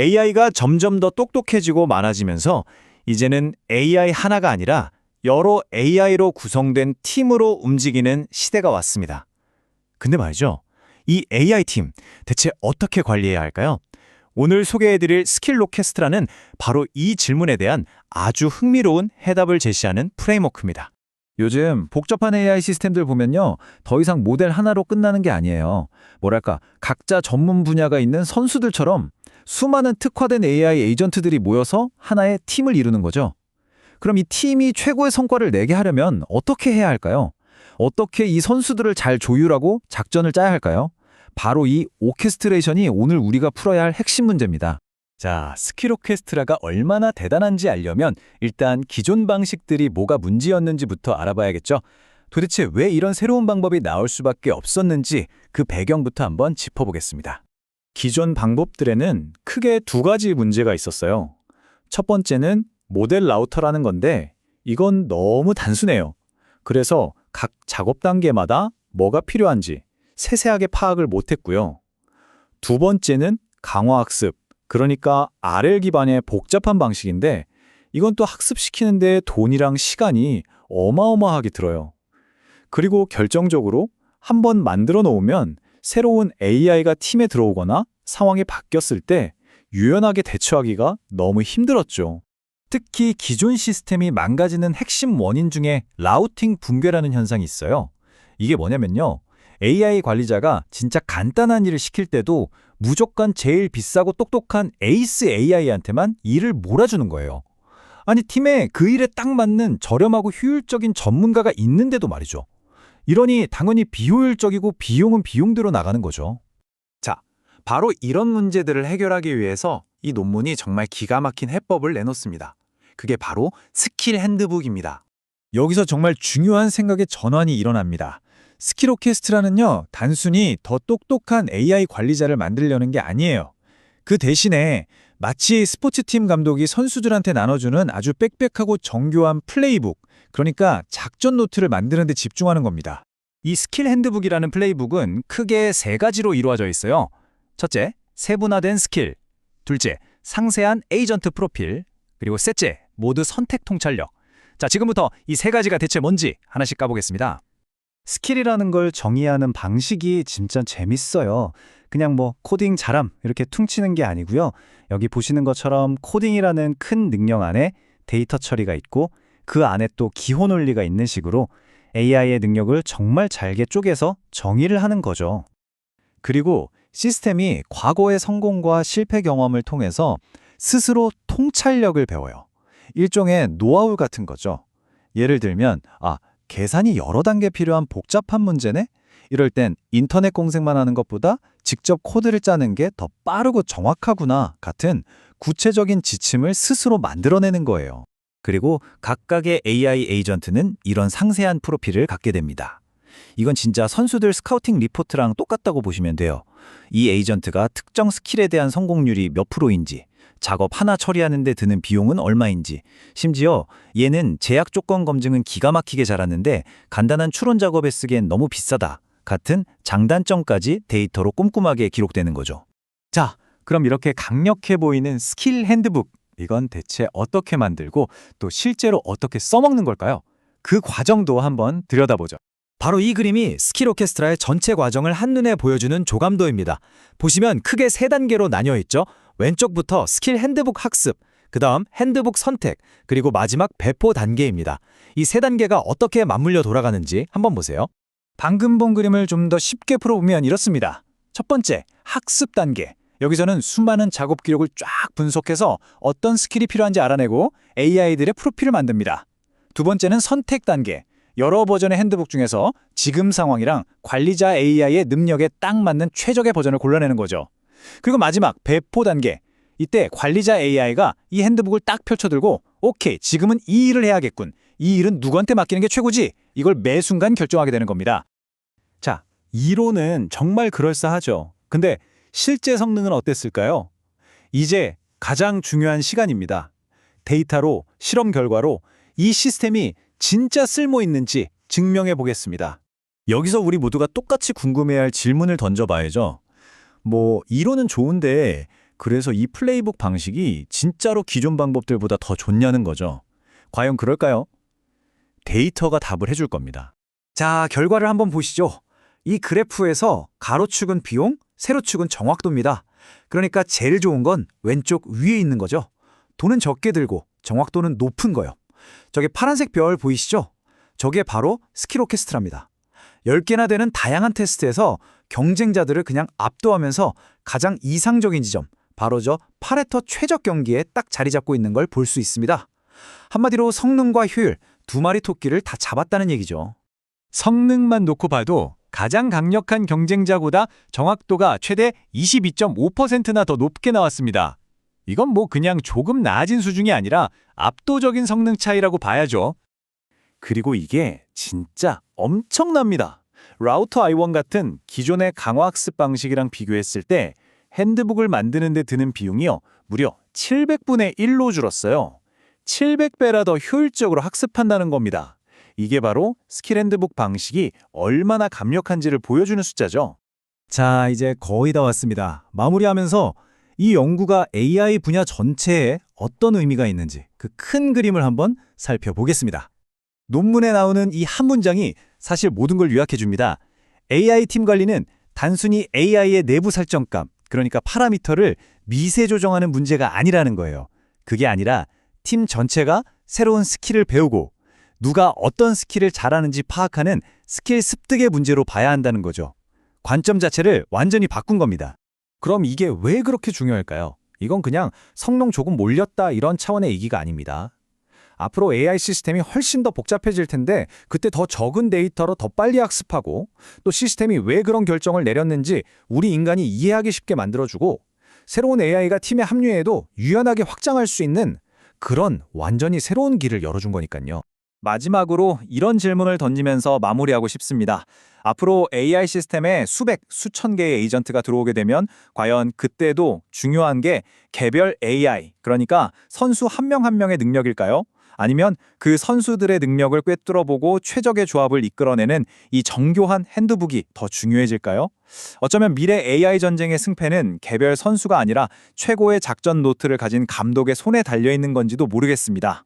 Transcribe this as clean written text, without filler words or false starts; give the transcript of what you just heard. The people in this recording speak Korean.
AI가 점점 더 똑똑해지고 많아지면서 이제는 AI 하나가 아니라 여러 AI로 구성된 팀으로 움직이는 시대가 왔습니다. 근데 말이죠. 이 AI 팀 대체 어떻게 관리해야 할까요? 오늘 소개해드릴 스킬 로켓스트라는 바로 이 질문에 대한 아주 흥미로운 해답을 제시하는 프레임워크입니다. 요즘 복잡한 AI 시스템들 보면요. 더 이상 모델 하나로 끝나는 게 아니에요. 뭐랄까, 각자 전문 분야가 있는 선수들처럼 수많은 특화된 AI 에이전트들이 모여서 하나의 팀을 이루는 거죠. 그럼 이 팀이 최고의 성과를 내게 하려면 어떻게 해야 할까요? 어떻게 이 선수들을 잘 조율하고 작전을 짜야 할까요? 바로 이 오케스트레이션이 오늘 우리가 풀어야 할 핵심 문제입니다. 자, 스킬 오케스트라가 얼마나 대단한지 알려면 일단 기존 방식들이 뭐가 문제였는지부터 알아봐야겠죠. 도대체 왜 이런 새로운 방법이 나올 수밖에 없었는지 그 배경부터 한번 짚어보겠습니다. 기존 방법들에는 크게 두 가지 문제가 있었어요. 첫 번째는 모델 라우터라는 건데 이건 너무 단순해요. 그래서 각 작업 단계마다 뭐가 필요한지 세세하게 파악을 못했고요. 두 번째는 강화학습, 그러니까 RL 기반의 복잡한 방식인데 이건 또 학습시키는데 돈이랑 시간이 어마어마하게 들어요. 그리고 결정적으로 한번 만들어 놓으면 새로운 AI가 팀에 들어오거나 상황이 바뀌었을 때 유연하게 대처하기가 너무 힘들었죠. 특히 기존 시스템이 망가지는 핵심 원인 중에 라우팅 붕괴라는 현상이 있어요. 이게 뭐냐면요. AI 관리자가 진짜 간단한 일을 시킬 때도 무조건 제일 비싸고 똑똑한 에이스 AI한테만 일을 몰아주는 거예요. 아니, 팀에 그 일에 딱 맞는 저렴하고 효율적인 전문가가 있는데도 말이죠. 이러니 당연히 비효율적이고 비용은 비용대로 나가는 거죠. 자, 바로 이런 문제들을 해결하기 위해서 이 논문이 정말 기가 막힌 해법을 내놓습니다. 그게 바로 스킬 핸드북입니다. 여기서 정말 중요한 생각의 전환이 일어납니다. 스킬 오케스트라는요, 단순히 더 똑똑한 AI 관리자를 만들려는 게 아니에요. 그 대신에 마치 스포츠팀 감독이 선수들한테 나눠주는 아주 빽빽하고 정교한 플레이북, 그러니까 작전 노트를 만드는 데 집중하는 겁니다. 이 스킬 핸드북이라는 플레이북은 크게 세 가지로 이루어져 있어요. 첫째, 세분화된 스킬. 둘째, 상세한 에이전트 프로필. 그리고 셋째, 모두 선택 통찰력. 자, 지금부터 이 세 가지가 대체 뭔지 하나씩 까보겠습니다. 스킬이라는 걸 정의하는 방식이 진짜 재밌어요. 그냥 뭐 코딩 잘함 이렇게 퉁치는 게 아니고요. 여기 보시는 것처럼 코딩이라는 큰 능력 안에 데이터 처리가 있고 그 안에 또 기호 논리가 있는 식으로 AI의 능력을 정말 잘게 쪼개서 정의를 하는 거죠. 그리고 시스템이 과거의 성공과 실패 경험을 통해서 스스로 통찰력을 배워요. 일종의 노하우 같은 거죠. 예를 들면 계산이 여러 단계 필요한 복잡한 문제네? 이럴 땐 인터넷 검색만 하는 것보다 직접 코드를 짜는 게 더 빠르고 정확하구나 같은 구체적인 지침을 스스로 만들어내는 거예요. 그리고 각각의 AI 에이전트는 이런 상세한 프로필을 갖게 됩니다. 이건 진짜 선수들 스카우팅 리포트랑 똑같다고 보시면 돼요. 이 에이전트가 특정 스킬에 대한 성공률이 몇 프로인지, 작업 하나 처리하는 데 드는 비용은 얼마인지, 심지어 얘는 제약 조건 검증은 기가 막히게 잘하는데 간단한 추론 작업에 쓰기엔 너무 비싸다 같은 장단점까지 데이터로 꼼꼼하게 기록되는 거죠. 자, 그럼 이렇게 강력해 보이는 스킬 핸드북, 이건 대체 어떻게 만들고 또 실제로 어떻게 써먹는 걸까요? 그 과정도 한번 들여다보죠. 바로 이 그림이 스킬 오케스트라의 전체 과정을 한눈에 보여주는 조감도입니다. 보시면 크게 세 단계로 나뉘어 있죠. 왼쪽부터 스킬 핸드북 학습, 그 다음 핸드북 선택, 그리고 마지막 배포 단계입니다. 이 세 단계가 어떻게 맞물려 돌아가는지 한번 보세요. 방금 본 그림을 좀 더 쉽게 풀어보면 이렇습니다. 첫 번째, 학습 단계. 여기서는 수많은 작업 기록을 쫙 분석해서 어떤 스킬이 필요한지 알아내고 AI들의 프로필을 만듭니다. 두 번째는 선택 단계. 여러 버전의 핸드북 중에서 지금 상황이랑 관리자 AI의 능력에 딱 맞는 최적의 버전을 골라내는 거죠. 그리고 마지막 배포 단계. 이때 관리자 AI가 이 핸드북을 딱 펼쳐들고 오케이, 지금은 이 일을 해야겠군. 이 일은 누구한테 맡기는 게 최고지? 이걸 매 순간 결정하게 되는 겁니다. 자, 이론은 정말 그럴싸하죠. 근데 실제 성능은 어땠을까요? 이제 가장 중요한 시간입니다. 데이터로, 실험 결과로 이 시스템이 진짜 쓸모 있는지 증명해 보겠습니다. 여기서 우리 모두가 똑같이 궁금해할 질문을 던져봐야죠. 이론은 좋은데 그래서 이 플레이북 방식이 진짜로 기존 방법들보다 더 좋냐는 거죠. 과연 그럴까요? 데이터가 답을 해줄 겁니다. 자, 결과를 한번 보시죠. 이 그래프에서 가로축은 비용, 세로축은 정확도입니다. 그러니까 제일 좋은 건 왼쪽 위에 있는 거죠. 돈은 적게 들고 정확도는 높은 거요. 저게 파란색 별 보이시죠? 저게 바로 스킬 오케스트라입니다. 10개나 되는 다양한 테스트에서 경쟁자들을 그냥 압도하면서 가장 이상적인 지점, 바로 저 파레토 최적 경기에 딱 자리 잡고 있는 걸 볼 수 있습니다. 한마디로 성능과 효율, 두 마리 토끼를 다 잡았다는 얘기죠. 성능만 놓고 봐도 가장 강력한 경쟁자보다 정확도가 최대 22.5%나 더 높게 나왔습니다. 이건 뭐 그냥 조금 나아진 수준이 아니라 압도적인 성능 차이라고 봐야죠. 그리고 이게 진짜 엄청납니다. 라우터 i1 같은 기존의 강화학습 방식이랑 비교했을 때 핸드북을 만드는 데 드는 비용이요. 무려 700분의 1로 줄었어요. 700배나 더 효율적으로 학습한다는 겁니다. 이게 바로 스킬 핸드북 방식이 얼마나 강력한지를 보여주는 숫자죠. 자, 이제 거의 다 왔습니다. 마무리하면서 이 연구가 AI 분야 전체에 어떤 의미가 있는지 그 큰 그림을 한번 살펴보겠습니다. 논문에 나오는 이 한 문장이 사실 모든 걸 요약해 줍니다. AI 팀 관리는 단순히 AI의 내부 설정값, 그러니까 파라미터를 미세 조정하는 문제가 아니라는 거예요. 그게 아니라 팀 전체가 새로운 스킬을 배우고 누가 어떤 스킬을 잘하는지 파악하는 스킬 습득의 문제로 봐야 한다는 거죠. 관점 자체를 완전히 바꾼 겁니다. 그럼 이게 왜 그렇게 중요할까요? 이건 그냥 성능 조금 몰렸다 이런 차원의 얘기가 아닙니다. 앞으로 AI 시스템이 훨씬 더 복잡해질 텐데 그때 더 적은 데이터로 더 빨리 학습하고 또 시스템이 왜 그런 결정을 내렸는지 우리 인간이 이해하기 쉽게 만들어주고 새로운 AI가 팀에 합류해도 유연하게 확장할 수 있는 그런 완전히 새로운 길을 열어준 거니까요. 마지막으로 이런 질문을 던지면서 마무리하고 싶습니다. 앞으로 AI 시스템에 수백, 수천 개의 에이전트가 들어오게 되면 과연 그때도 중요한 게 개별 AI, 그러니까 선수 한 명 한 명의 능력일까요? 아니면 그 선수들의 능력을 꿰뚫어보고 최적의 조합을 이끌어내는 이 정교한 핸드북이 더 중요해질까요? 어쩌면 미래 AI 전쟁의 승패는 개별 선수가 아니라 최고의 작전 노트를 가진 감독의 손에 달려있는 건지도 모르겠습니다.